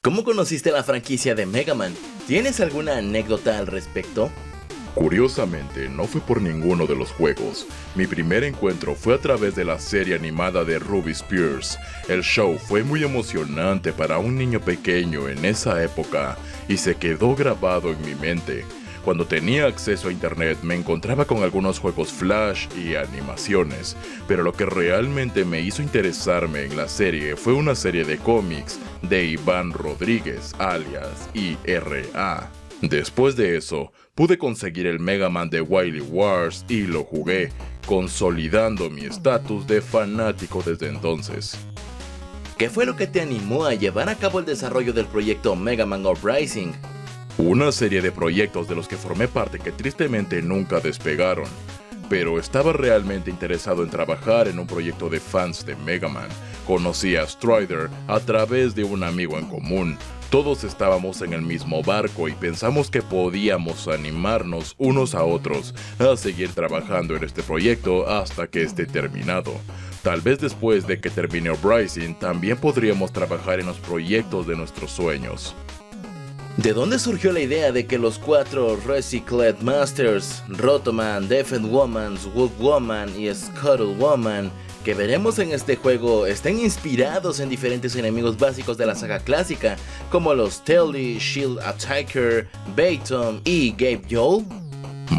¿Cómo conociste la franquicia de Mega Man? ¿Tienes alguna anécdota al respecto? Curiosamente, no fue por ninguno de los juegos. Mi primer encuentro fue a través de la serie animada de Ruby Spears. El show fue muy emocionante para un niño pequeño en esa época y se quedó grabado en mi mente. Cuando tenía acceso a internet me encontraba con algunos juegos flash y animaciones, pero lo que realmente me hizo interesarme en la serie fue una serie de cómics de Iván Rodríguez, alias IRA. Después de eso, pude conseguir el Mega Man de Wily Wars y lo jugué, consolidando mi estatus de fanático desde entonces. ¿Qué fue lo que te animó a llevar a cabo el desarrollo del proyecto Mega Man Uprising? Una serie de proyectos de los que formé parte que tristemente nunca despegaron, pero estaba realmente interesado en trabajar en un proyecto de fans de Mega Man. Conocí a Strider a través de un amigo en común. Todos estábamos en el mismo barco y pensamos que podíamos animarnos unos a otros a seguir trabajando en este proyecto hasta que esté terminado. Tal vez después de que termine Uprising también podríamos trabajar en los proyectos de nuestros sueños. ¿De dónde surgió la idea de que los 4 Recycled Masters, Rotoman, Deafened Woman, Wolf Woman y Scuttle Woman que veremos en este juego estén inspirados en diferentes enemigos básicos de la saga clásica, como los Telly, Shield Attacker, Baton y Gabe Joel?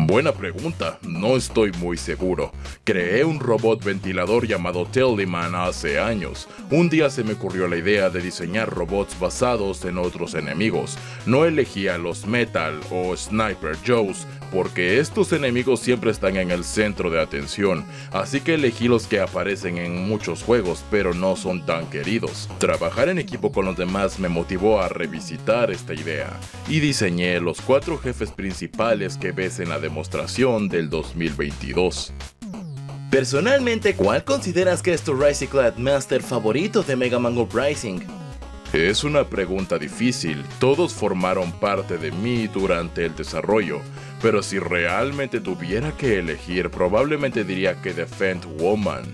Buena pregunta, no estoy muy seguro. Creé un robot ventilador llamado Tellyman hace años. Un día se me ocurrió la idea de diseñar robots basados en otros enemigos. No elegí a los Metal o Sniper Joes porque estos enemigos siempre están en el centro de atención, así que elegí los que aparecen en muchos juegos pero no son tan queridos. Trabajar en equipo con los demás me motivó a revisitar esta idea y diseñé los 4 jefes principales que ves en la demostración del 2022. Personalmente, ¿cuál consideras que es tu Recycled Master favorito de Mega Man Uprising? Es una pregunta difícil, todos formaron parte de mí durante el desarrollo, pero si realmente tuviera que elegir, probablemente diría que Deafened Woman.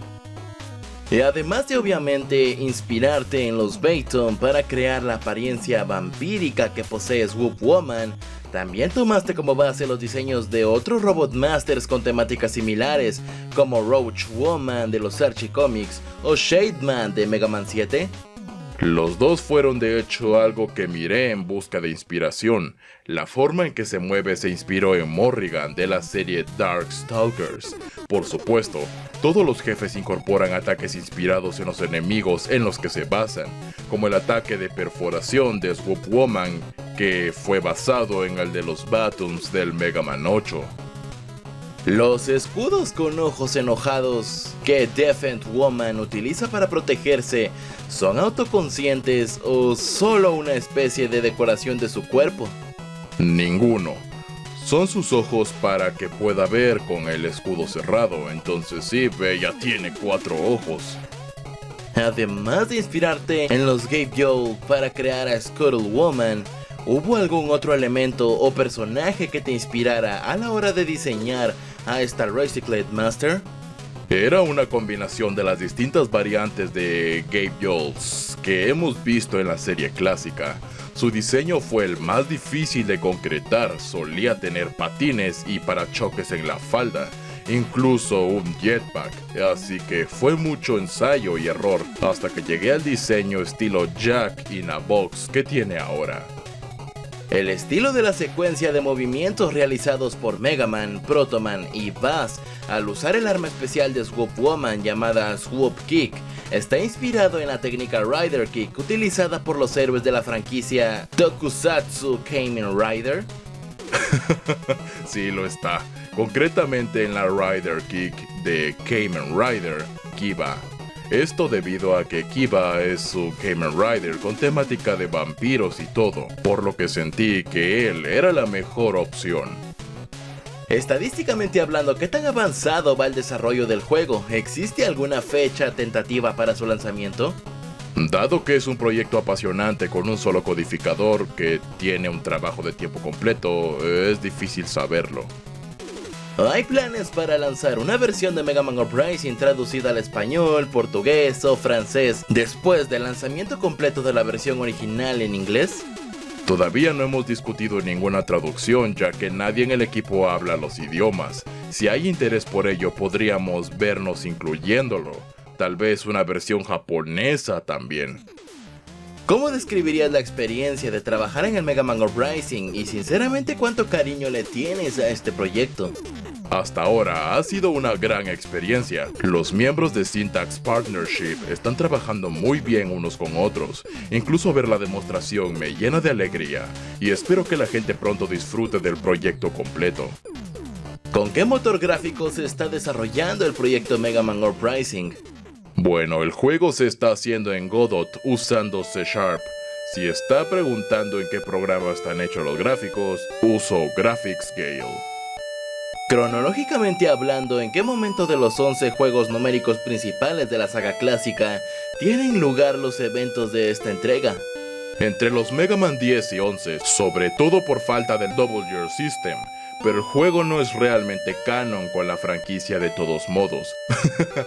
Y además de obviamente inspirarte en los Baton para crear la apariencia vampírica que posee Swoop Woman, también tomaste como base los diseños de otros Robot Masters con temáticas similares, como Roach Woman de los Archie Comics o Shademan de Mega Man 7. Los dos fueron de hecho algo que miré en busca de inspiración. La forma en que se mueve se inspiró en Morrigan de la serie Darkstalkers. Por supuesto, todos los jefes incorporan ataques inspirados en los enemigos en los que se basan, como el ataque de perforación de Swoop Woman, que fue basado en el de los Batons del Mega Man 8. Los escudos con ojos enojados que Deafened Woman utiliza para protegerse, ¿son autoconscientes o solo una especie de decoración de su cuerpo? Ninguno. Son sus ojos para que pueda ver con el escudo cerrado, entonces sí, ella tiene 4 ojos. Además de inspirarte en los Gabe Joel para crear a Scuttle Woman, ¿hubo algún otro elemento o personaje que te inspirara a la hora de diseñar a esta Recycled Master? Era una combinación de las distintas variantes de Gabe Joels que hemos visto en la serie clásica. Su diseño fue el más difícil de concretar, solía tener patines y parachoques en la falda, incluso un jetpack, así que fue mucho ensayo y error hasta que llegué al diseño estilo Jack in a Box que tiene ahora. El estilo de la secuencia de movimientos realizados por Mega Man, Protoman y Bass al usar el arma especial de Swoop Woman llamada Swoop Kick está inspirado en la técnica Rider Kick utilizada por los héroes de la franquicia Tokusatsu Kamen Rider. Sí lo está, concretamente en la Rider Kick de Kamen Rider, Kiba. Esto debido a que Kiba es su Kamen Rider con temática de vampiros y todo, por lo que sentí que él era la mejor opción. Estadísticamente hablando, ¿qué tan avanzado va el desarrollo del juego? ¿Existe alguna fecha tentativa para su lanzamiento? Dado que es un proyecto apasionante con un solo codificador que tiene un trabajo de tiempo completo, es difícil saberlo. Hay planes para lanzar una versión de Mega Man Uprising traducida al español, portugués o francés después del lanzamiento completo de la versión original en inglés. Todavía no hemos discutido ninguna traducción, ya que nadie en el equipo habla los idiomas. Si hay interés por ello, podríamos vernos incluyéndolo. Tal vez una versión japonesa también. ¿Cómo describirías la experiencia de trabajar en el Mega Man Uprising y sinceramente cuánto cariño le tienes a este proyecto? Hasta ahora ha sido una gran experiencia. Los miembros de Syntax Partnership están trabajando muy bien unos con otros. Incluso ver la demostración me llena de alegría y espero que la gente pronto disfrute del proyecto completo. ¿Con qué motor gráfico se está desarrollando el proyecto Mega Man Uprising? Bueno, el juego se está haciendo en Godot usando C#. Si está preguntando en qué programa están hechos los gráficos, uso GraphicsGale. Cronológicamente hablando, ¿en qué momento de los 11 juegos numéricos principales de la saga clásica tienen lugar los eventos de esta entrega? Entre los Mega Man 10 y 11, sobre todo por falta del Double Year System, pero el juego no es realmente canon con la franquicia de todos modos,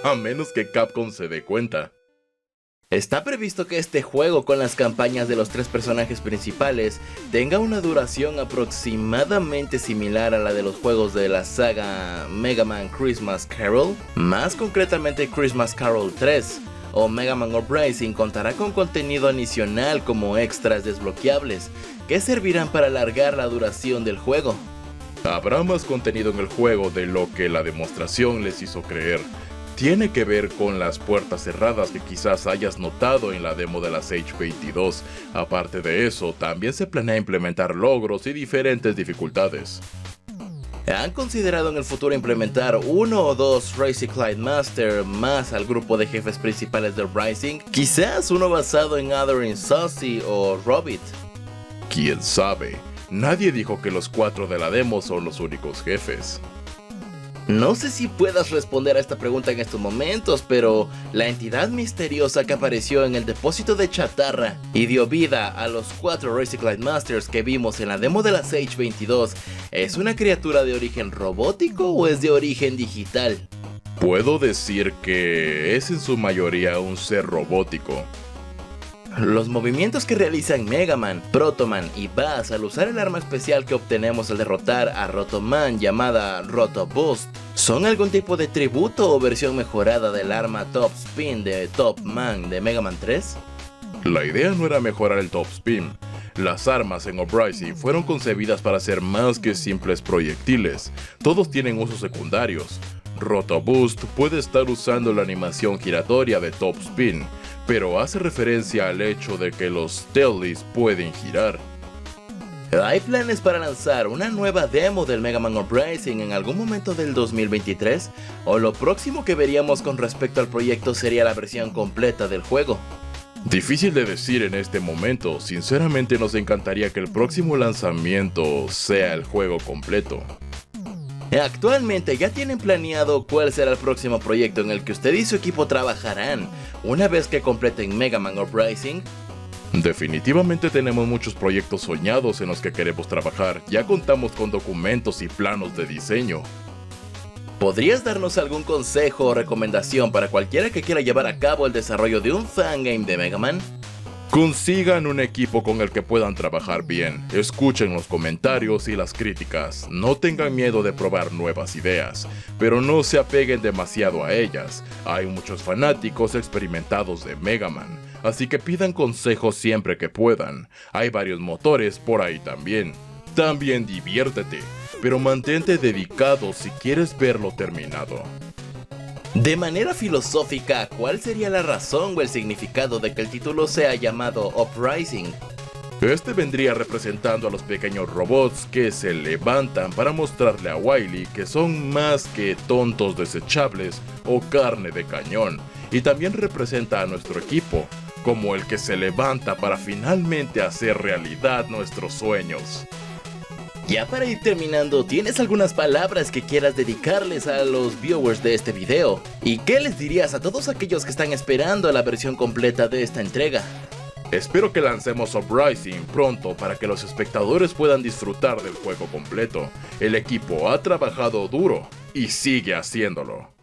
a menos que Capcom se dé cuenta. Está previsto que este juego con las campañas de los 3 personajes principales tenga una duración aproximadamente similar a la de los juegos de la saga Mega Man Christmas Carol, más concretamente Christmas Carol 3, o Mega Man Uprising contará con contenido adicional como extras desbloqueables que servirán para alargar la duración del juego. Habrá más contenido en el juego de lo que la demostración les hizo creer. Tiene que ver con las puertas cerradas que quizás hayas notado en la demo de la Sage 22. Aparte de eso, también se planea implementar logros y diferentes dificultades. ¿Han considerado en el futuro implementar uno o dos Crazy Clyde Master más al grupo de jefes principales de Uprising? Quizás uno basado en Othering Saucy o Robit. ¿Quién sabe? Nadie dijo que los 4 de la demo son los únicos jefes. No sé si puedas responder a esta pregunta en estos momentos, pero la entidad misteriosa que apareció en el depósito de chatarra y dio vida a los 4 Recycled Masters que vimos en la demo de la Sage 22, ¿es una criatura de origen robótico o es de origen digital? Puedo decir que es en su mayoría un ser robótico. Los movimientos que realizan Mega Man, Proto Man y Bass al usar el arma especial que obtenemos al derrotar a Roto Man llamada Roto Boost ¿son algún tipo de tributo o versión mejorada del arma Top Spin de Top Man de Mega Man 3? La idea no era mejorar el Top Spin. Las armas en Uprising fueron concebidas para ser más que simples proyectiles. Todos tienen usos secundarios. Roto Boost puede estar usando la animación giratoria de Top Spin, pero hace referencia al hecho de que los Tailies pueden girar. ¿Hay planes para lanzar una nueva demo del Mega Man Uprising en algún momento del 2023? ¿O lo próximo que veríamos con respecto al proyecto sería la versión completa del juego? Difícil de decir en este momento, sinceramente nos encantaría que el próximo lanzamiento sea el juego completo. Actualmente ya tienen planeado cuál será el próximo proyecto en el que usted y su equipo trabajarán una vez que completen Mega Man Uprising. Definitivamente tenemos muchos proyectos soñados en los que queremos trabajar, ya contamos con documentos y planos de diseño. ¿Podrías darnos algún consejo o recomendación para cualquiera que quiera llevar a cabo el desarrollo de un fangame de Mega Man? Consigan un equipo con el que puedan trabajar bien, escuchen los comentarios y las críticas, no tengan miedo de probar nuevas ideas, pero no se apeguen demasiado a ellas. Hay muchos fanáticos experimentados de Mega Man, así que pidan consejos siempre que puedan. Hay varios motores por ahí también. También diviértete, pero mantente dedicado si quieres verlo terminado. De manera filosófica, ¿cuál sería la razón o el significado de que el título sea llamado Uprising? Este vendría representando a los pequeños robots que se levantan para mostrarle a Wily que son más que tontos desechables o carne de cañón, y también representa a nuestro equipo, como el que se levanta para finalmente hacer realidad nuestros sueños. Ya para ir terminando, ¿tienes algunas palabras que quieras dedicarles a los viewers de este video? ¿Y qué les dirías a todos aquellos que están esperando la versión completa de esta entrega? Espero que lancemos Uprising pronto para que los espectadores puedan disfrutar del juego completo. El equipo ha trabajado duro y sigue haciéndolo.